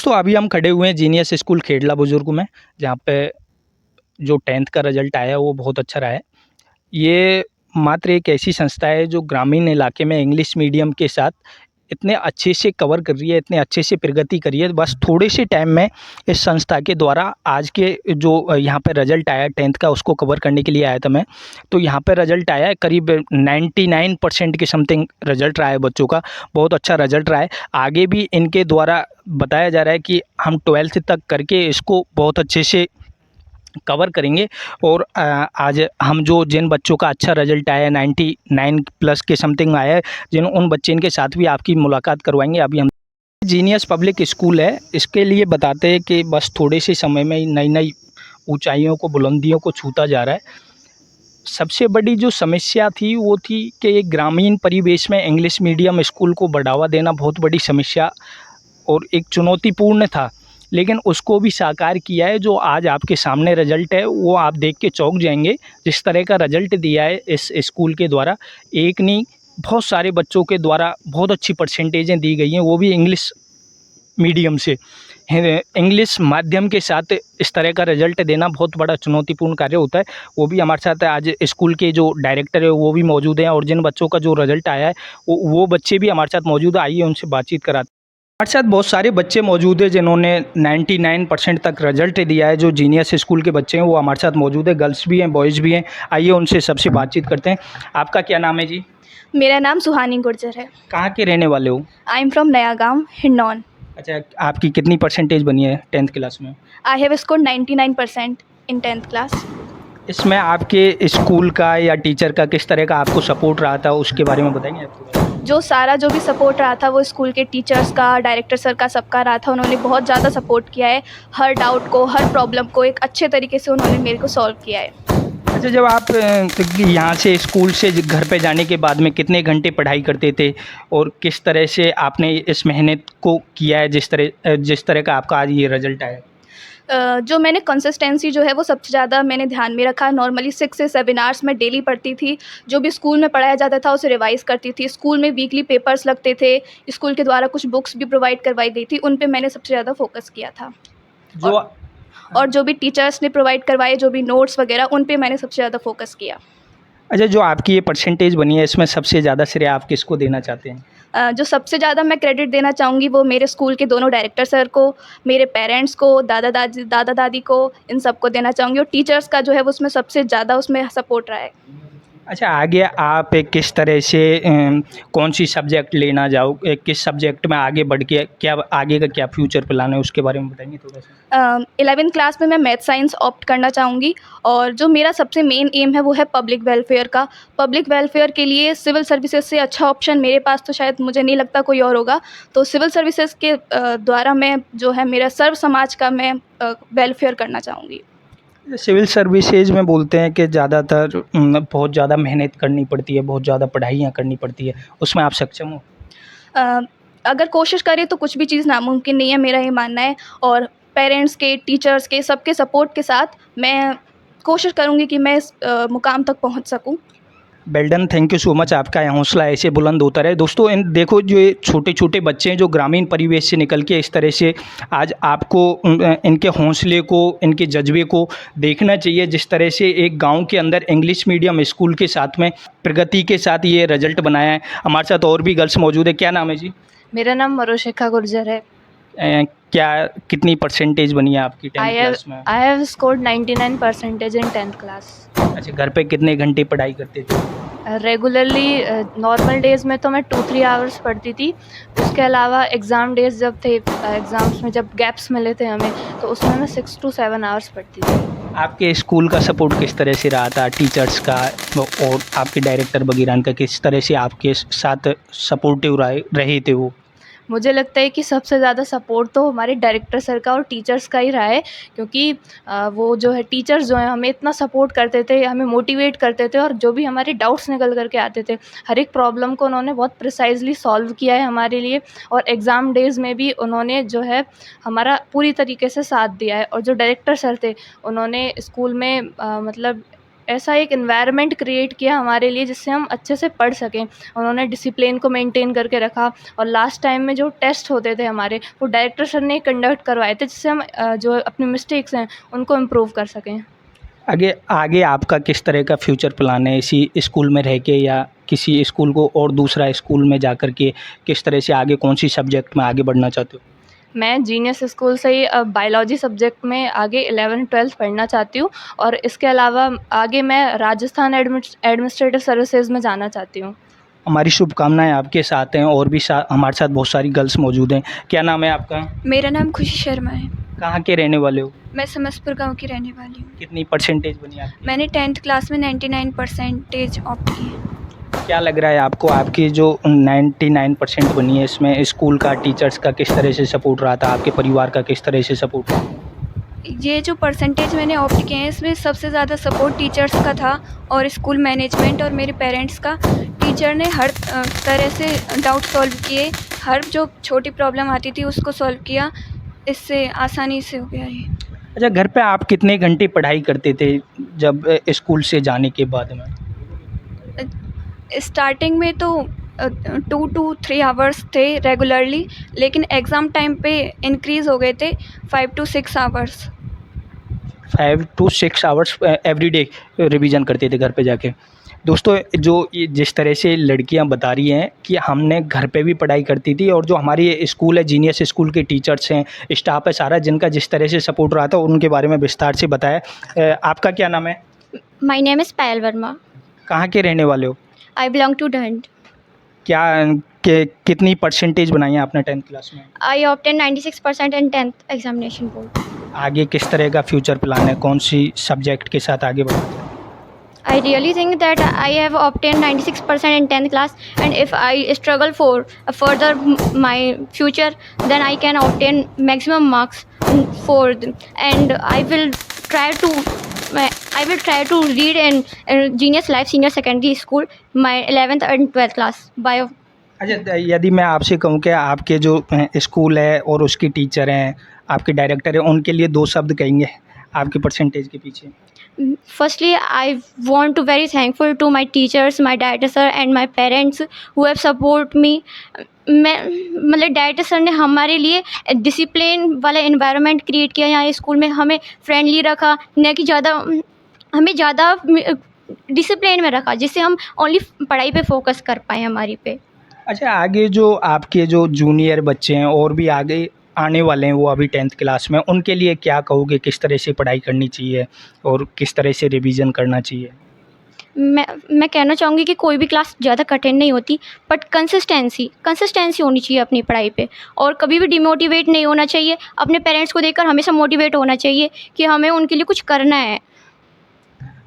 दोस्तों अभी हम खड़े हुए हैं जीनियस स्कूल खेड़ला बुजुर्ग में, जहाँ पे जो 10th का रिजल्ट आया है वो बहुत अच्छा रहा है। ये मात्र एक ऐसी संस्था है जो ग्रामीण इलाके में इंग्लिश मीडियम के साथ इतने अच्छे से कवर कर रही है, इतने अच्छे से प्रगति कर रही है। बस थोड़े से टाइम में इस संस्था के द्वारा आज के जो यहाँ पे रिजल्ट आया 10th का, उसको कवर करने के लिए आया था मैं। तो यहाँ पे रिजल्ट आया है करीब 99% के समथिंग रिजल्ट रहा है बच्चों का। बहुत अच्छा रिजल्ट रहा है। आगे भी इनके द्वारा बताया जा रहा है कि हम 12th तक करके इसको बहुत अच्छे से कवर करेंगे। और आज हम जो जिन बच्चों का अच्छा रिजल्ट आया है 99 प्लस के समथिंग आया है, उन बच्चे इनके साथ भी आपकी मुलाकात करवाएंगे। अभी हम जीनियस पब्लिक स्कूल है, इसके लिए बताते हैं कि बस थोड़े से समय में ही नई नई ऊंचाइयों को, बुलंदियों को छूता जा रहा है। सबसे बड़ी जो समस्या थी वो थी कि एक ग्रामीण परिवेश में इंग्लिश मीडियम स्कूल को बढ़ावा देना बहुत बड़ी समस्या और एक चुनौतीपूर्ण था, लेकिन उसको भी साकार किया है। जो आज आपके सामने रिजल्ट है वो आप देख के चौंक जाएंगे। जिस तरह का रिजल्ट दिया है इस स्कूल के द्वारा, एक नहीं बहुत सारे बच्चों के द्वारा बहुत अच्छी परसेंटेजें दी गई हैं, वो भी इंग्लिश मीडियम से। इंग्लिश माध्यम के साथ इस तरह का रिजल्ट देना बहुत बड़ा चुनौतीपूर्ण कार्य होता है। वो भी हमारे साथ आज स्कूल के जो डायरेक्टर है वो भी मौजूद हैं, और जिन बच्चों का जो रिजल्ट आया है वो बच्चे भी हमारे साथ मौजूद है। आइए उनसे बातचीत कराते हैं। हमारे साथ बहुत सारे बच्चे मौजूद हैं जिन्होंने 99% तक रिजल्ट दिया है। जो जीनियस स्कूल के बच्चे हैं वो हमारे साथ मौजूद है, गर्ल्स भी हैं, बॉयज़ भी हैं। आइए उनसे सबसे बातचीत करते हैं। आपका क्या नाम है जी? मेरा नाम सुहानी गुर्जर है। कहाँ के रहने वाले हो? आई एम फ्रॉम नया गाँव, हिंडौन। अच्छा, आपकी कितनी परसेंटेज बनी है 10th क्लास में? I have scored 99% in 10th class. इसमें आपके स्कूल का या टीचर का किस तरह का आपको सपोर्ट रहा था, उसके बारे में बताएंगे आप थोड़ा? जो भी सपोर्ट रहा था वो स्कूल के टीचर्स का, डायरेक्टर सर का, सबका रहा था। उन्होंने बहुत ज़्यादा सपोर्ट किया है। हर डाउट को, हर प्रॉब्लम को एक अच्छे तरीके से उन्होंने मेरे को सॉल्व किया है। अच्छा, जब आप यहाँ से स्कूल से घर पे जाने के बाद में कितने घंटे पढ़ाई करते थे, और किस तरह से आपने इस मेहनत को किया है जिस तरह का आपका आज ये रिजल्ट आया? जो मैंने कंसिस्टेंसी जो है वो सबसे ज़्यादा मैंने ध्यान में रखा। नॉर्मली 6 से 7 आवर्स मैं डेली पढ़ती थी। जो भी स्कूल में पढ़ाया जाता था उसे रिवाइज़ करती थी। स्कूल में वीकली पेपर्स लगते थे। स्कूल के द्वारा कुछ बुक्स भी प्रोवाइड करवाई गई थी, उन पे मैंने सबसे ज़्यादा फ़ोकस किया था। जो और जो भी टीचर्स ने प्रोवाइड करवाए, जो भी नोट्स वगैरह, उन पे मैंने सबसे ज़्यादा फ़ोकस किया। अच्छा, जो आपकी ये परसेंटेज बनी है इसमें सबसे ज़्यादा श्रेय आप किसको देना चाहते हैं? जो सबसे ज़्यादा मैं क्रेडिट देना चाहूँगी वो मेरे स्कूल के दोनों डायरेक्टर सर को, मेरे पेरेंट्स को, दादा-दादी को, इन सबको देना चाहूँगी। और टीचर्स का जो है वो उसमें सबसे ज़्यादा उसमें सपोर्ट रहा है। अच्छा, आगे आप किस तरह से कौन-सी सब्जेक्ट लेना किस सब्जेक्ट में आगे बढ़ के क्या आगे का क्या फ्यूचर प्लान है, उसके बारे में बताएँगे थोड़ा-सा? 11th क्लास में मैं मैथ साइंस ऑप्ट करना चाहूँगी। और जो मेरा सबसे मेन एम है वो है पब्लिक वेलफेयर का। पब्लिक वेलफेयर के लिए सिविल सर्विसेज से अच्छा ऑप्शन मेरे पास तो शायद मुझे नहीं लगता कोई और होगा। तो सिविल सर्विसेज के द्वारा मैं जो है मेरा सर्व समाज का मैं वेलफेयर करना चाहूँगी। सिविल सर्विसेज में बोलते हैं कि ज़्यादातर बहुत ज़्यादा मेहनत करनी पड़ती है, बहुत ज़्यादा पढ़ाइयाँ करनी पड़ती है, उसमें आप सक्षम हो? अ, अगर कोशिश करें तो कुछ भी चीज़ नामुमकिन नहीं है, मेरा ये मानना है। और पेरेंट्स के, टीचर्स के, सबके सपोर्ट के साथ मैं कोशिश करूँगी कि मैं इस मुकाम तक पहुँच सकूँ। Well done, thank you so much. आपका ये हौसला ऐसे बुलंद होता रहे। दोस्तों इन देखो, जो ये छोटे-छोटे बच्चे हैं जो ग्रामीण परिवेश से निकल के इस तरह से आज आपको इनके हौसले को, इनके जज़्बे को देखना चाहिए। जिस तरह से एक गाँव के अंदर इंग्लिश मीडियम स्कूल के साथ में प्रगति के साथ ये रिज़ल्ट बनाया है। हमारे साथ और भी गर्ल्स मौजूद है। क्या नाम है जी? मेरा नाम मरुशिखा गुर्जर है। क्या कितनी परसेंटेज बनी है आपकी 10th क्लास में? I have scored 99% in 10th class. अच्छा, घर पे कितने घंटे पढ़ाई करते थे? रेगुलरली नॉर्मल डेज़ में तो मैं 2-3 आवर्स पढ़ती थी। उसके अलावा एग्ज़ाम डेज़ जब थे, एग्ज़ाम्स में जब गैप्स मिले थे हमें, तो उसमें मैं 6 to 7 आवर्स पढ़ती थी। आपके स्कूल का सपोर्ट किस तरह से रहा था, टीचर्स का और आपके डायरेक्टर वगैरह का किस तरह से आपके साथ सपोर्टिव रहे थे वो? मुझे लगता है कि सबसे ज़्यादा सपोर्ट तो हमारे डायरेक्टर सर का और टीचर्स का ही रहा है, क्योंकि वो जो है टीचर्स जो हैं हमें इतना सपोर्ट करते थे, हमें मोटिवेट करते थे, और जो भी हमारे डाउट्स निकल कर के आते थे, हर एक प्रॉब्लम को उन्होंने बहुत प्रिसाइज़ली सॉल्व किया है हमारे लिए। और एग्ज़ाम डेज़ में भी उन्होंने जो है हमारा पूरी तरीके से साथ दिया है। और जो डायरेक्टर सर थे उन्होंने स्कूल में मतलब ऐसा एक एनवायरनमेंट क्रिएट किया हमारे लिए जिससे हम अच्छे से पढ़ सकें। उन्होंने डिसिप्लिन को मेंटेन करके रखा और लास्ट टाइम में जो टेस्ट होते थे हमारे, वो डायरेक्टर सर ने कंडक्ट करवाए थे जिससे हम जो अपनी मिस्टेक्स हैं उनको इम्प्रूव कर सकें। आगे आगे आपका किस तरह का फ्यूचर प्लान है, इसी स्कूल में रह के या किसी स्कूल को और दूसरा स्कूल में जा कर के किस तरह से आगे कौन सी सब्जेक्ट में आगे बढ़ना चाहते हो? मैं जीनियस स्कूल से ही बायोलॉजी सब्जेक्ट में आगे 11th-12th पढ़ना चाहती हूँ और इसके अलावा आगे मैं राजस्थान एडमिनिस्ट्रेटिव सर्विसेज में जाना चाहती हूँ। हमारी शुभकामनाएं आपके साथ हैं और भी हमारे साथ बहुत सारी गर्ल्स मौजूद हैं। क्या नाम है आपका? मेरा नाम खुशी शर्मा है। कहाँ के रहने वाले हो? मैं समस्तपुर गांव की रहने वाली हूँ। कितनी परसेंटेज बनी आपकी? मैंने 10th क्लास में 99% ऑप्ट की है। क्या लग रहा है आपको, आपकी जो 99% बनी है इसमें स्कूल का, टीचर्स का किस तरह से सपोर्ट रहा था, आपके परिवार का किस तरह से सपोर्ट रहा? ये जो परसेंटेज मैंने ऑप्ट किए हैं इसमें सबसे ज़्यादा सपोर्ट टीचर्स का था और स्कूल मैनेजमेंट और मेरे पेरेंट्स का। टीचर ने हर तरह से डाउट सॉल्व किए, हर जो छोटी प्रॉब्लम आती थी उसको सॉल्व किया, इससे आसानी से हो गया ये। अच्छा, घर पे आप कितने घंटे पढ़ाई करते थे जब स्कूल से जाने के बाद में? स्टार्टिंग में तो 2 to 3 आवर्स थे रेगुलरली, लेकिन एग्ज़ाम टाइम पे इंक्रीज़ हो गए थे 5 to 6 hours. 5 to 6 hours every day revision करते थे घर पे जाके। दोस्तों, जो ये जिस तरह से लड़कियां बता रही हैं कि हमने घर पे भी पढ़ाई करती थी और जो हमारी स्कूल है जीनियस स्कूल के टीचर्स हैं, स्टाफ है सारा, जिनका जिस तरह से सपोर्ट रहा था उनके बारे में विस्तार से बताया। आपका क्या नाम है? My name is Payal Verma. कहाँ के रहने वाले हो? I belong to Dahand. क्या कितनी परसेंटेज बनाई है आपने 10th क्लास में? I obtained 96% in 10th examination board. आगे किस तरह का फ्यूचर प्लान है, कौन सी सब्जेक्ट के साथ आगे बढ़ना है? I really think that I have obtained 96% in 10th class, and if I struggle for further my future, then I can obtain maximum marks for and I will try to read in Genius Life Senior Secondary School my 11th and 12th class bio. अच्छा, यदि मैं आपसे कहूँ कि आपके जो school है और उसके टीचर हैं, आपके डायरेक्टर हैं, उनके लिए 2 शब्द कहेंगे आपके परसेंटेज के पीछे? Firstly, I want to very thankful to my teachers, my director sir and my parents who have support me. मैं मतलब डायरेक्टर सर ने हमारे लिए डिसिप्लिन वाला एनवायरनमेंट क्रिएट किया यहाँ स्कूल में, हमें फ्रेंडली रखा, न कि हमें ज़्यादा डिसिप्लिन में रखा, जिससे हम ओनली पढ़ाई पे फोकस कर पाएँ हमारी पे। अच्छा, आगे जो आपके जो जूनियर बच्चे हैं और भी आगे आने वाले हैं, वो अभी 10th क्लास में, उनके लिए क्या कहोगे, किस तरह से पढ़ाई करनी चाहिए और किस तरह से रिवीजन करना चाहिए? मैं कहना चाहूँगी कि कोई भी क्लास ज़्यादा कठिन नहीं होती, बट कंसिस्टेंसी होनी चाहिए अपनी पढ़ाई पे और कभी भी डिमोटिवेट नहीं होना चाहिए। अपने पेरेंट्स को देखकर हमेशा मोटिवेट होना चाहिए कि हमें उनके लिए कुछ करना है।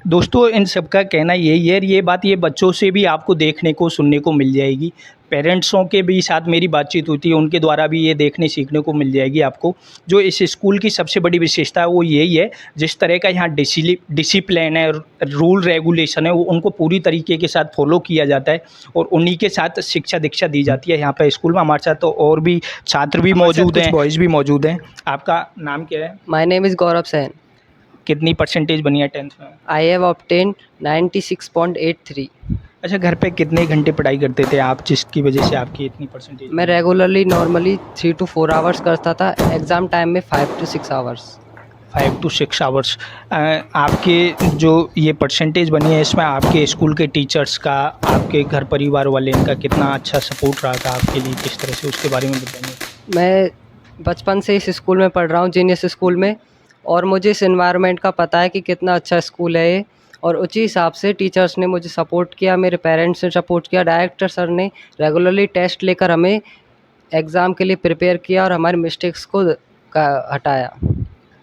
दोस्तों, इन सब का कहना यही है, ये बात ये बच्चों से भी आपको देखने को सुनने को मिल जाएगी, पेरेंट्सों के भी साथ मेरी बातचीत होती है, उनके द्वारा भी ये देखने सीखने को मिल जाएगी आपको। जो इस स्कूल की सबसे बड़ी विशेषता है वो यही है, जिस तरह का यहाँ डिसिप्लिन है, रूल रेगुलेशन है, वो उनको पूरी तरीके के साथ फॉलो किया जाता है और उन्हीं के साथ शिक्षा दीक्षा दी जाती है यहाँ पर स्कूल में। हमारे साथ तो और भी छात्र भी मौजूद हैं, बॉयज़ भी मौजूद हैं। आपका नाम क्या है? My name is Gaurav Sen. कितनी परसेंटेज बनी है 10th में? I have obtained 96.83. अच्छा, घर पे कितने घंटे पढ़ाई करते थे आप, जिसकी वजह से आपकी इतनी परसेंटेज? मैं रेगुलरली नॉर्मली 3 to 4 आवर्स करता था, एग्ज़ाम टाइम में 5 to 6 आवर्स। 5 to 6 hours. आपके जो ये परसेंटेज बनी है इसमें आपके स्कूल के टीचर्स का, आपके घर परिवार वाले, इनका कितना अच्छा सपोर्ट रहा था आपके लिए, किस तरह से, उसके बारे में बताएंगे? मैं बचपन से इस स्कूल में पढ़ रहा हूँ, जीनियस स्कूल में, और मुझे इस एनवायरनमेंट का पता है कि कितना अच्छा स्कूल है ये, और उसी हिसाब से टीचर्स ने मुझे सपोर्ट किया, मेरे पेरेंट्स ने सपोर्ट किया, डायरेक्टर सर ने रेगुलरली टेस्ट लेकर हमें एग्ज़ाम के लिए प्रिपेयर किया और हमारे मिस्टेक्स को हटाया।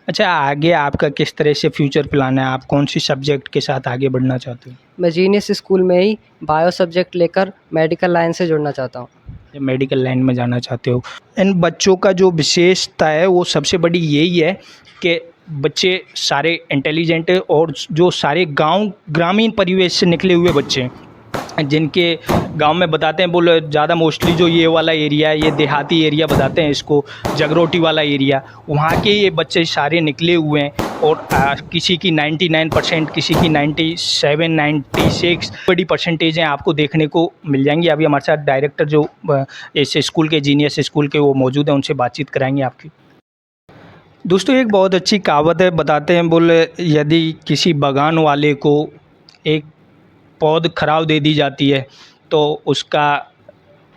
अच्छा, आगे आपका किस तरह से फ्यूचर प्लान है, आप कौन सी सब्जेक्ट के साथ आगे बढ़ना चाहते हो? मैं जीनियस स्कूल में ही बायो सब्जेक्ट लेकर मेडिकल लाइन से जुड़ना चाहता हूँ। मेडिकल लाइन में जाना चाहते हो। इन बच्चों का जो विशेषता है वो सबसे बड़ी यही है कि बच्चे सारे इंटेलिजेंट है और जो सारे ग्रामीण परिवेश से निकले हुए बच्चे हैं, जिनके गांव में बताते हैं, बोले ज़्यादा मोस्टली जो ये वाला एरिया है, ये देहाती एरिया बताते हैं इसको, जगरोटी वाला एरिया, वहाँ के ये बच्चे सारे निकले हुए हैं। और किसी की 99%, किसी की 97, 96 बड़ी परसेंटेज हैं आपको देखने को मिल जाएंगी। अभी हमारे साथ डायरेक्टर जो इस स्कूल के, जीनियस स्कूल के, वो मौजूद हैं, उनसे बातचीत कराएंगे आपकी। दोस्तों, एक बहुत अच्छी कहावत है, बताते हैं, बोले यदि किसी बागान वाले को एक पौध खराब दे दी जाती है तो उसका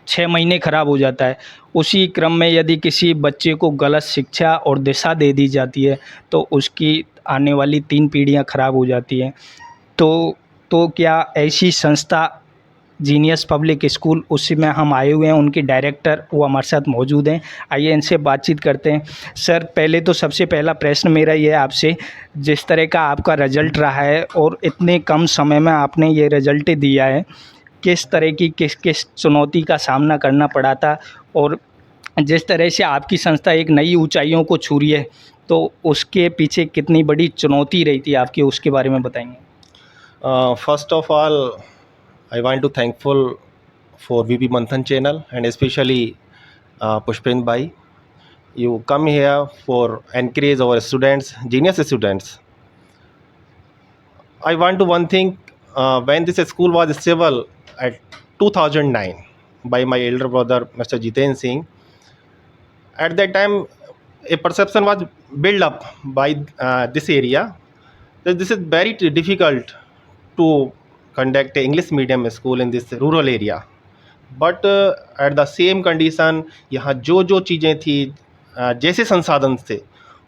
6 महीने खराब हो जाता है। उसी क्रम में यदि किसी बच्चे को गलत शिक्षा और दिशा दे दी जाती है तो उसकी आने वाली 3 पीढ़ियां खराब हो जाती हैं। तो क्या ऐसी संस्था जीनियस पब्लिक स्कूल, उसी में हम आए हुए हैं, उनके डायरेक्टर वो हमारे साथ मौजूद हैं। आइए इनसे बातचीत करते हैं। सर, पहले तो सबसे पहला प्रश्न मेरा ये है आपसे, जिस तरह का आपका रिज़ल्ट रहा है और इतने कम समय में आपने ये रिज़ल्ट दिया है, किस तरह की किस चुनौती का सामना करना पड़ा था, और जिस तरह से आपकी संस्था एक नई ऊंचाइयों को छू रही है तो उसके पीछे कितनी बड़ी चुनौती रही थी आपकी, उसके बारे में बताएंगे। First of all, I want to thankful for VP Manthan channel and especially Pushpendra bhai. You come here for encourage our students, genius students. I want to one thing. When this school was established at 2009 by my elder brother Mr. Jiten Singh, at that time a perception was built up by this area that this is very difficult to conduct a English medium school in this rural area. But at the same condition, यहाँ जो चीज़ें थी, जैसे संसाधन थे,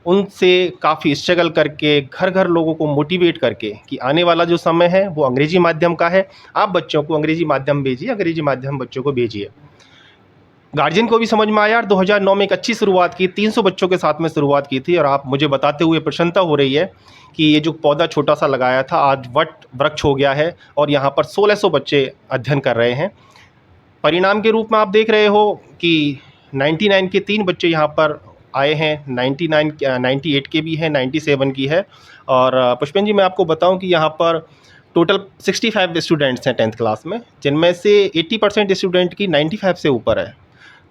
उनसे काफ़ी struggle करके घर घर लोगों को मोटिवेट करके कि आने वाला जो समय है वो अंग्रेजी माध्यम का है, आप बच्चों को अंग्रेजी माध्यम भेजिए, अंग्रेजी माध्यम बच्चों को भेजिए। गार्जियन को भी समझ में आया और 2009 में एक अच्छी शुरुआत की, 300 बच्चों के साथ में शुरुआत की थी। और आप मुझे बताते हुए प्रसन्नता हो रही है कि ये जो पौधा छोटा सा लगाया था आज वट वृक्ष हो गया है और यहाँ पर 1600 बच्चे अध्ययन कर रहे हैं। परिणाम के रूप में आप देख रहे हो कि 99 के 3 बच्चे यहाँ पर आए हैं, 98 के भी हैं, 97 की है। और पुष्पेंद्र जी, मैं आपको बताऊं कि यहाँ पर टोटल 65 स्टूडेंट्स हैं 10th क्लास में, जिनमें से 80% स्टूडेंट की 95 से ऊपर है।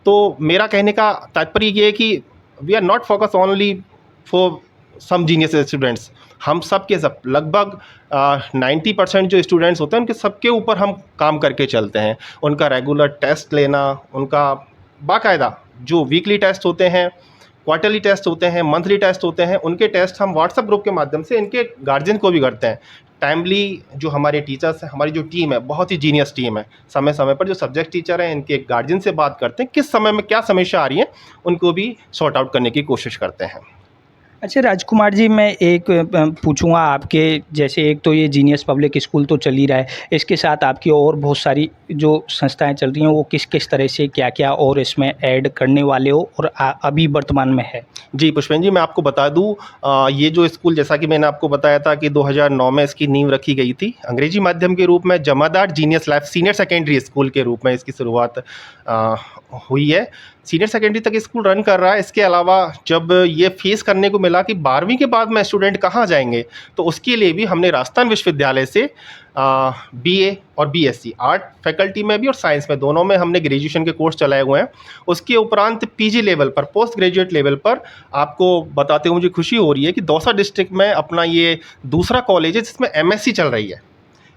तो मेरा कहने का तात्पर्य ये है कि we are not focus only for some genius students, हम सब के सब लगभग 90% जो स्टूडेंट्स होते हैं उनके सबके ऊपर हम काम करके चलते हैं। उनका रेगुलर टेस्ट लेना, उनका बाकायदा जो वीकली टेस्ट होते हैं, क्वार्टरली टेस्ट होते हैं, मंथली टेस्ट होते हैं, उनके टेस्ट हम व्हाट्सएप ग्रुप के माध्यम से इनके गार्जियन को भी करते हैं। टाइमली जो हमारे टीचर्स हैं, हमारी जो टीम है बहुत ही जीनियस टीम है, समय समय पर जो सब्जेक्ट टीचर हैं इनके गार्जियन से बात करते हैं, किस समय में क्या समस्या आ रही है उनको भी सॉर्ट आउट करने की कोशिश करते हैं। अच्छा राजकुमार जी, मैं एक पूछूंगा आपके, जैसे एक तो ये जीनियस पब्लिक स्कूल तो चल ही रहा है, इसके साथ आपकी और बहुत सारी जो संस्थाएं चल रही हैं, वो किस किस तरह से क्या क्या और इसमें ऐड करने वाले हो और अभी वर्तमान में है? जी पुष्पेंद्र जी, मैं आपको बता दूं, ये जो स्कूल, जैसा कि मैंने आपको बताया था कि 2009 में इसकी नींव रखी गई थी अंग्रेजी माध्यम के रूप में। जमादार genius life senior secondary school के रूप में इसकी शुरुआत हुई है। सीनियर सेकेंडरी तक स्कूल रन कर रहा है। इसके अलावा जब ये फेस करने को मिला कि 12वीं के बाद में स्टूडेंट कहाँ जाएंगे, तो उसके लिए भी हमने राजस्थान विश्वविद्यालय से BA और BSc आर्ट फैकल्टी में भी और साइंस में, दोनों में हमने ग्रेजुएशन के कोर्स चलाए हुए हैं। उसके उपरांत PG लेवल पर, पोस्ट ग्रेजुएट लेवल पर आपको बताते हुए मुझे खुशी हो रही है कि दौसा डिस्ट्रिक्ट में अपना ये दूसरा कॉलेज है जिसमें MSc चल रही है।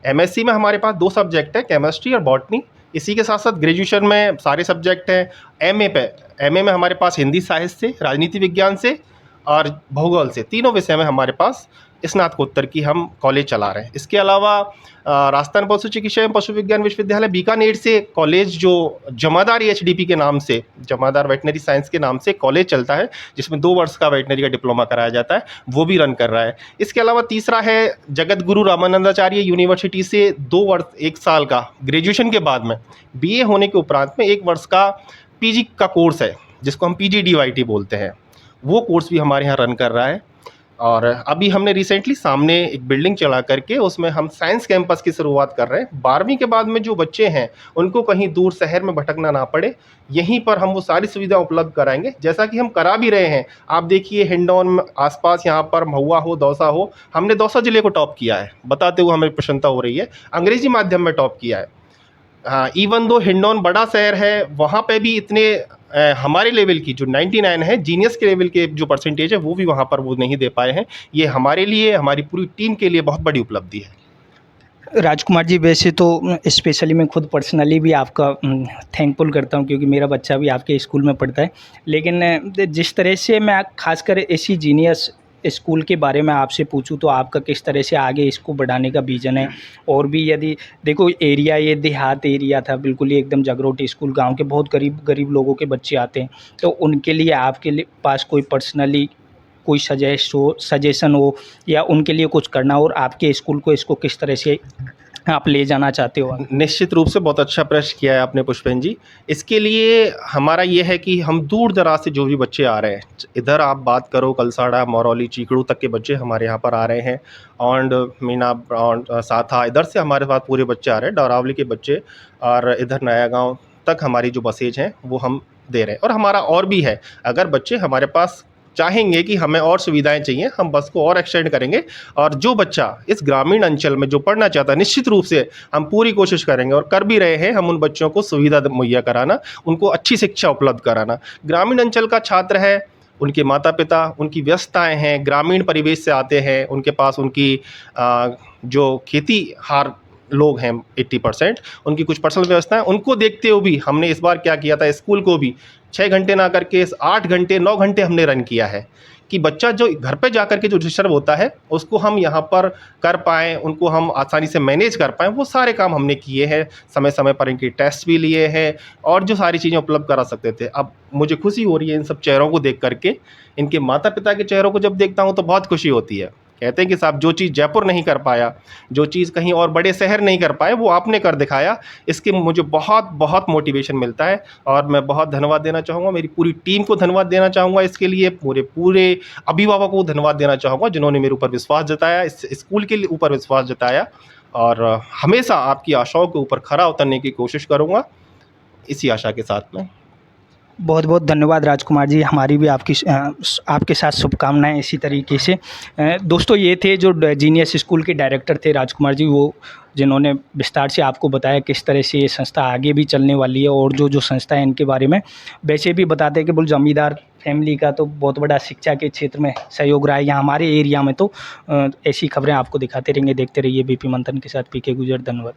MSc में हमारे पास 2 सब्जेक्ट है, केमिस्ट्री और बॉटनी। इसी के साथ साथ ग्रेजुएशन में सारे सब्जेक्ट हैं। MA में हमारे पास हिंदी साहित्य से, राजनीति विज्ञान से और भूगोल से, तीनों विषय में हमारे पास स्नातकोत्तर की हम कॉलेज चला रहे हैं। इसके अलावा राजस्थान पशु चिकित्सा एवं पशु विज्ञान विश्वविद्यालय बीकानेर से कॉलेज, जो जमादार HDP के नाम से, जमादार वेटनरी साइंस के नाम से कॉलेज चलता है, जिसमें 2 वर्ष का वेटनरी का डिप्लोमा कराया जाता है, वो भी रन कर रहा है। इसके अलावा तीसरा है जगत गुरु रामानंदाचार्य यूनिवर्सिटी से 2 वर्ष 1 साल का ग्रेजुएशन के बाद में BA होने के उपरांत में 1 वर्ष का PG का कोर्स है, जिसको हम PGDYT बोलते हैं। वो कोर्स भी हमारे यहाँ रन कर रहा है। और अभी हमने रिसेंटली सामने एक बिल्डिंग चला करके उसमें हम साइंस कैंपस की शुरुआत कर रहे हैं। 12वीं के बाद में जो बच्चे हैं उनको कहीं दूर शहर में भटकना ना पड़े, यहीं पर हम वो सारी सुविधा उपलब्ध कराएंगे, जैसा कि हम करा भी रहे हैं। आप देखिए हिंडौन आसपास, यहाँ पर महुआ हो, दौसा हो, हमने दौसा जिले को टॉप किया है, बताते हुए हमें प्रसन्नता हो रही है। अंग्रेजी माध्यम में टॉप किया है। इवन दो हिंडौन बड़ा शहर है, वहाँ पे भी इतने हमारे लेवल की जो 99 है, जीनियस के लेवल के जो परसेंटेज है वो भी वहाँ पर वो नहीं दे पाए हैं। ये हमारे लिए, हमारी पूरी टीम के लिए बहुत बड़ी उपलब्धि है। राजकुमार जी, वैसे तो स्पेशली मैं खुद पर्सनली भी आपका थैंकफुल करता हूँ, क्योंकि मेरा बच्चा भी आपके स्कूल में पढ़ता है। लेकिन जिस तरह से मैं खासकर इसी जीनियस स्कूल के बारे में आपसे पूछूं, तो आपका किस तरह से आगे इसको बढ़ाने का विज़न है? और भी यदि देखो, एरिया ये देहात एरिया था बिल्कुल ही एकदम, जागरोटी स्कूल, गांव के बहुत गरीब गरीब लोगों के बच्चे आते हैं, तो उनके लिए आपके लिए पास कोई पर्सनली कोई सजेशन हो या उनके लिए कुछ करना हो, और आपके स्कूल को इसको किस तरह से आप ले जाना चाहते हो? निश्चित रूप से बहुत अच्छा प्रश्न किया है आपने पुष्पेन जी। इसके लिए हमारा ये है कि हम दूर दराज से जो भी बच्चे आ रहे हैं, इधर आप बात करो कलसाड़ा, मौरौली, चीकड़ू तक के बच्चे हमारे यहाँ पर आ रहे हैं, और मीना और साथा, इधर से हमारे पास पूरे बच्चे आ रहे हैं, डौरावली के बच्चे, और इधर नया गाँव तक हमारी जो बसेज हैं वो हम दे रहे हैं। और हमारा और भी है, अगर बच्चे हमारे पास चाहेंगे कि हमें और सुविधाएं चाहिए, हम बस को और एक्सटेंड करेंगे, और जो बच्चा इस ग्रामीण अंचल में जो पढ़ना चाहता है, निश्चित रूप से हम पूरी कोशिश करेंगे और कर भी रहे हैं, हम उन बच्चों को सुविधा मुहैया कराना, उनको अच्छी शिक्षा उपलब्ध कराना। ग्रामीण अंचल का छात्र है, उनके माता पिता, उनकी व्यस्तताएं हैं, ग्रामीण परिवेश से आते हैं, उनके पास उनकी जो खेती हार लोग हैं 80%, उनकी कुछ पर्सनल व्यवस्था है, उनको देखते हुए भी हमने इस बार क्या किया था, स्कूल को भी 6 घंटे ना करके 8 घंटे 9 घंटे हमने रन किया है, कि बच्चा जो घर पे जाकर के जो डिस्टर्ब होता है उसको हम यहाँ पर कर पाएँ, उनको हम आसानी से मैनेज कर पाएँ, वो सारे काम हमने किए हैं। समय समय पर इनके टेस्ट भी लिए हैं और जो सारी चीज़ें उपलब्ध करा सकते थे। अब मुझे खुशी हो रही है इन सब चेहरों को देख करके, इनके माता पिता के चेहरों को जब देखता हूँ तो बहुत खुशी होती है। कहते हैं कि साहब, जो चीज़ जयपुर नहीं कर पाया, जो चीज़ कहीं और बड़े शहर नहीं कर पाए, वो आपने कर दिखाया। इसके मुझे बहुत बहुत मोटिवेशन मिलता है, और मैं बहुत धन्यवाद देना चाहूँगा, मेरी पूरी टीम को धन्यवाद देना चाहूँगा इसके लिए, पूरे अभिभावकों को धन्यवाद देना चाहूँगा जिन्होंने मेरे ऊपर विश्वास जताया, इस स्कूल के ऊपर विश्वास जताया, और हमेशा आपकी आशाओं के ऊपर खरा उतरने की कोशिश करूँगा, इसी आशा के साथ में। बहुत बहुत धन्यवाद राजकुमार जी, हमारी भी आपके साथ शुभकामनाएं इसी तरीके से। दोस्तों, ये थे जो जीनियस स्कूल के डायरेक्टर थे राजकुमार जी, वो जिन्होंने विस्तार से आपको बताया किस तरह से ये संस्था आगे भी चलने वाली है, और जो संस्था है इनके बारे में वैसे भी बताते हैं कि बोल जमींदार फैमिली का तो बहुत बड़ा शिक्षा के क्षेत्र में सहयोग रहा है यहाँ हमारे एरिया में। तो ऐसी खबरें आपको दिखाते रहेंगे, देखते रहिए बीपी मंथन के साथ। पीके गुजर, धन्यवाद।